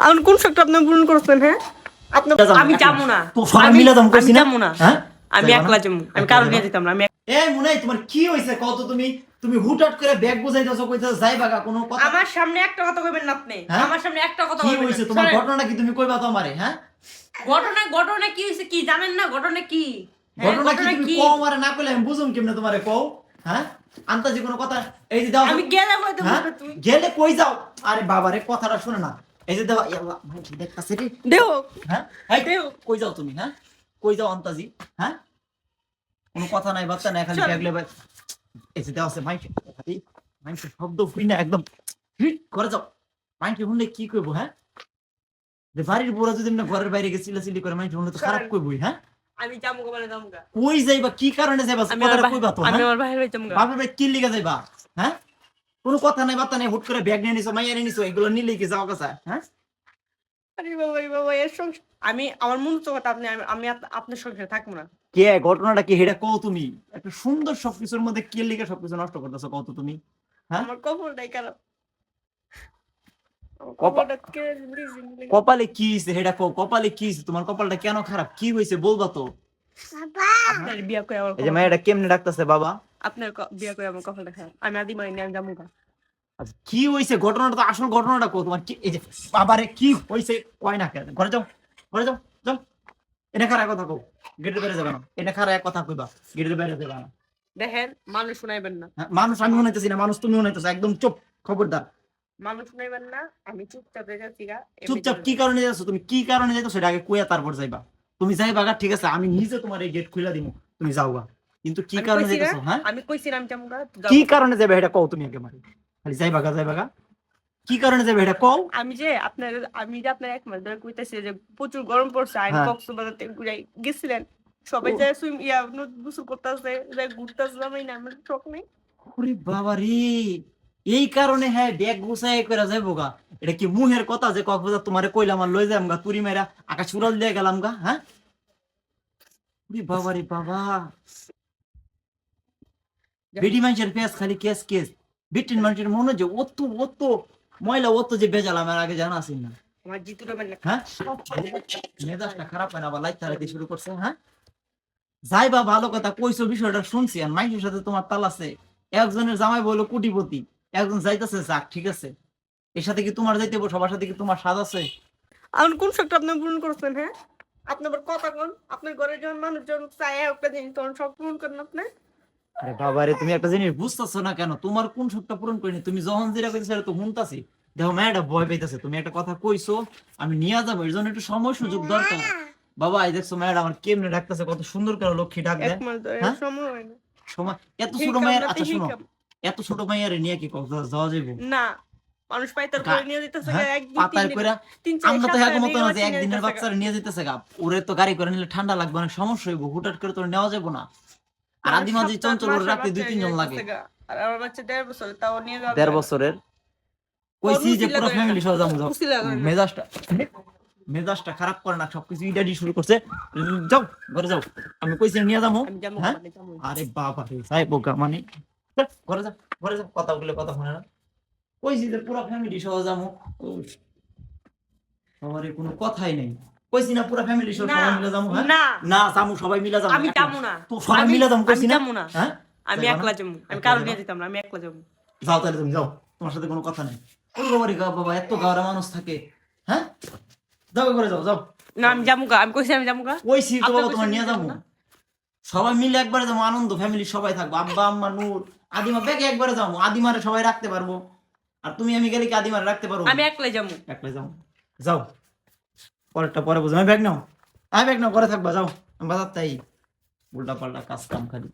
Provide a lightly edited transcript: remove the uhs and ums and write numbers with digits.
আমি কোন শর্ত আপনি পূরণ করছেন? হ্যাঁ আপনি আমি যাবো না, তো সবাই মিলে যাবো কইছি না যাবো না, হ্যাঁ আমি একলা যাবো, আমি কারো নিয়ে যেতাম না। আমি এই মুনাই তোমার কি হইছে কত? তুমি হুটহাট করে ব্যাগ বুঝাইতেছো, কইতেছো যাই বাগা, কোনো কথা আমার সামনে একটা কথা কইবেন না আপনি, আমার সামনে একটা কথা কি কইবেন না। হইছে তোমার? ঘটনা কি তুমি কইবা তো আমারে? হ্যাঁ ঘটনা কি হইছে কি জানেন না? ঘটনা কি? ঘটনা কি তুমি কও আমারে? না কইলে আমি বুঝুম কেমনে তোমারে কও? হ্যাঁ আন্তাজি কোনো কথা? এই যে দাও, আমি গেলে হয়তো বুঝবে তুমি। গেলে কই যাও? আরে বাবা রে, কথাটা শুনে না। এই যে দাও, আল্লাহ ভাই কি দেখতাছে রে? দেও হ্যাঁ এই দেও, কই যাও তুমি? হ্যাঁ কই যাও আন্তাজি? হ্যাঁ কোনো কথা নাই, বাচ্চা নাই, খালি ব্যাগ লেবে। এই যে দাও আছে মাইকে, মাইকে শব্দ শুই না একদম হিট করে যাও। মাইকে শুনলে কি কইবো? হ্যাঁ যে বাড়ির বুড়া যদি না ঘরের বাইরে গিয়ে চিল্লাচিল্লি করে, মাইকে শুনলে তো খারাপ কইবই। হ্যাঁ আমি যাবো মানে যাবো গা। কই যাইবা? কি কারণে যাইবা? কথাটা কইবা তো। আমি আমার বাইরে যাবো গা। বাপের বাড়ি কি লিগা যাইবা? হ্যাঁ কোনো কথা নাই, বার্তা নাই, হুট করে ব্যাগ নিয়ে নিছো, মাইয়া নিয়ে নিছো, এগুলো নিলে কি যাও কাছে? হ্যাঁ আরে বাবা এর সংসার আমি আমার মন তো কথা, আপনি আমি আপনার সংসারে থাকবো না। কে ঘটনাটা কি হেডা কও তুমি? একটা সুন্দর সবকিছুর মধ্যে কি লিগা সবকিছু নষ্ট করতেছো কও তো তুমি? হ্যাঁ আমার কপালটাই খারাপ। কপালে কি হইছে হেডা কও? কপালে কি হইছে তোমার? কপালটা কেন খারাপ? কি হইছে বলবা তো? আপনার বিয়া করে আমার এই যে মাইয়াটা কেমনে ডাকতেছে বাবা? আপনার বিয়া করে আমার কপালটা খারাপ। আমি আদি মাইনে আমি যাবো গা। আচ্ছা কি হইছে ঘটনাটা? তো আসল ঘটনাটা কও তোমার। কি এই যে বাবারে কি হইছে কয় না কেন? ঘরে যাও, ঘরে যাও, যাও। এটা খারাপ কথা কও, গেটের বাইরে যাবে না। এটা খারাপ কথা কইবা, গেটের বাইরে যাবে না। দেখেন মানুষ শুনাইবেন না। হ্যাঁ, মানুষ আমি শুনাইতেছি না, মানুষ তুমি শুনাইতেছো, একদম চুপ, খবরদার। মানুষ শুনাইবেন না, আমি চুপচাপ হয়ে যাচ্ছি গা। চুপচাপ কি কারণে যাচ্ছ তুমি? কি কারণে যাইতো সেটা আগে কইয়া তারপর যাইবা। তুমি যাইবা গা, ঠিক আছে, আমি নিজে তোমার এই গেট খুলে দিমু, তুমি যাও গা। কিন্তু কি কারণে যাইতেছো? হ্যাঁ আমি কইছি না আমি যাবো গা। কি কারণে যাবে এটা কও তুমি আগে মারি। খালি যাইবা গা, যাইবা গা। কি কারণে যাবে এটা কও? আমি যে আপনার এক মাস ধরে কইতাছি যে প্রচুর গরম পড়ছে, আইন কক্সবাজার থেকে গেছিলেন সবাই যায় গোসল করতেছে, যায় ঘুরতেছে, আমি না আমার শখ নেই। ওরে বাবা রে, এই কারণে হ্যাঁ ব্যাগ গুছাই করে যাইবো গা? এটা কি মুহের কথা যে কক্সবাজার তোমারে কইলাম আর লই যাম গা তুরি মেরা আকাশ উড়াল দিয়ে গেলাম গা? হ্যাঁ ওরে বাবা রে বাবা, বেডি মানুষের পেঁয়াজ খালি কেস কেস, বিটিন মানুষের মনে যে অত অত ময়লা, অত যে বেজাল আমার আগে জানা আছে না। আমার জিতুটা মানে হ্যাঁ মেজাজটা খারাপ হয় না, আবার লাইট তারাতে শুরু করছে। হ্যাঁ যাইবা ভালো কথা কইছো, বিষয়টা শুনছি, আর মাইকের সাথে তোমার তাল আছে। একজনের জামাই বললো কোটিপতি, একজন যাইতেছে যাক, ঠিক আছে, এর সাথে কি তোমার যাইতে হবে? সবার সাথে কি তোমার স্বাদ আছে? আমার কোন শখটা আপনি পূরণ করছেন? হ্যাঁ আপনি আবার কথা কোন, আপনার ঘরে যখন মানুষজন চায় একটা জিনিস তখন শখ পূরণ করেন আপনি। আরে বাবা রে, তুমি একটা জিনিস বুঝতেছো না কেন? তোমার কোন শখটা পূরণ করিনি? তুমি যখন যেটা কইতেছো সেটা তো শুনতাছি। দেখো মেয়েটা ভয় পাইতেছে, তুমি একটা কথা কইছো আমি নিয়ে যাবো, এর জন্য একটু সময় সুযোগ দরকার। বাবা এই দেখছো মেয়েটা আমার কেমনে ডাকতেছে, কত সুন্দর করে লক্ষ্মী ডাক দেয়। হ্যাঁ সময় হয় না, সময় এত ছোট মায়ের। আচ্ছা শোনো, এত ছোট মাইয়ার নিয়ে কি কক্সবাজার যাওয়া যাইবো? না মানুষ পাইতার করে নিয়ে যেতেছে একদিন পাতার কইরা। আমরা তো হ্যাঁ মতো না যে একদিনের বাচ্চারা নিয়ে যেতেছে গা, ওরে তো গাড়ি করে নিলে ঠান্ডা লাগবে, অনেক সমস্যা হইব, হুটহাট করে তো নেওয়া যাবে না। আর আদি মাঝি চঞ্চল ওর রাখতে 2-3 জন লাগে। আর আমার বাচ্চা 1.5 বছর, তাও নিয়ে যাবে 1.5 বছরের কইছি যে পুরো ফ্যামিলি সহ যাবো। মেজাজটা খারাপ করে না, সবকিছু ইডাডি শুরু করছে। যাও ঘরে যাও, আমি কইছি নিয়ে যাবো। হ্যাঁ আরে বাবা রে সাই বোকা মানে, ঘরে যাও, ঘরে যাও, কথা বলে কথা শুনে না। কইছি যে পুরো ফ্যামিলি সহ যাবো, সবারই কোনো কথাই নেই। কইছি না পুরো ফ্যামিলি সহ সবাই মিলে যাবো। হ্যাঁ না যাবো, সবাই মিলে যাবো। আমি যাবো না, তো সবাই মিলে যাবো কইছি না। হ্যাঁ আমি একলা যাবো, আমি কারো নিয়ে যেতাম না, আমি একলা যাবো। যাও তাহলে তুমি যাও, তোমার সাথে কোনো কথা নেই। ওই বাবারে গা বাবা, এত গাওরা মানুষ থাকে। হ্যাঁ যাও করে যাও, যাও। না আমি যাবো গা, আমি কইছি আমি যাবো গা। কইছি তো বাবা তোমার নিয়ে যাবো, সবাই মিলে একবারে যাবো, আনন্দ ফ্যামিলি সবাই থাকবো, আব্বা আম্মা নূর আদিমা ব্যাগে একবারে যাবো। আদিমারে সবাই রাখতে পারবো, আর তুমি আমি গেলে কি আদিমারে রাখতে পারবো? আমি একলাই যাবো। একলাই যাও, যাও, পরেরটা পরে বুঝো। আমি ব্যাগ নাও, আমি ব্যাগ নাও, ঘরে থাকবা, যাও। আমি বাজার তাই উল্টা পাল্টা কাজ কাম খালি।